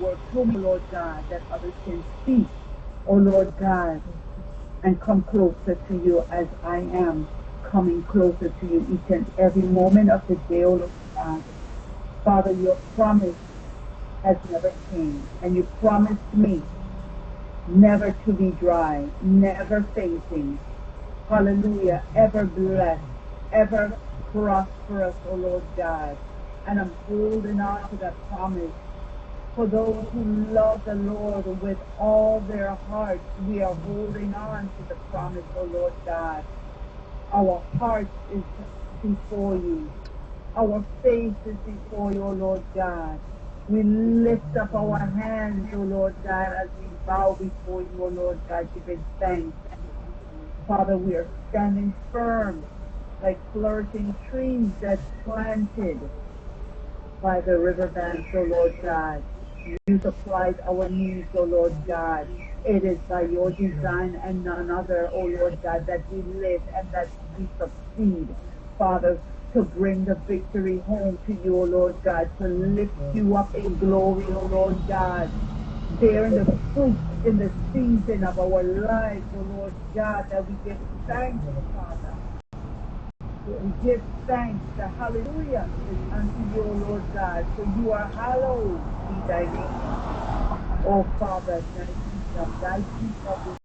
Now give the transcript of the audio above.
word told me, Lord God, that others can see, oh Lord God, and come closer to you as I am coming closer to you each and every moment of the day, oh Lord God. Father, your promise has never changed, and you promised me never to be dry, never fainting. Hallelujah, ever blessed, ever prosperous, oh Lord God. And I'm holding on to that promise. For those who love the Lord with all their hearts, we are holding on to the promise, oh Lord God. Our heart is before you. Our face is before you, O Lord God. We lift up our hands, O Lord God, as we bow before you, O Lord God, giving thanks. Father, we are standing firm like flourishing trees that's planted by the riverbanks, O Lord God. You supplied our needs, O Lord God. It is by your design and none other, O Lord God, that we live and that we succeed, Father, to bring the victory home to you, O Lord God, to lift you up in glory, O Lord God, bearing the fruit in the season of our lives, O Lord God, that we give thanks, Father. We give thanks. The hallelujah is unto you, O Lord God, for you are hallowed be thy name. Oh, Father, thy kingdom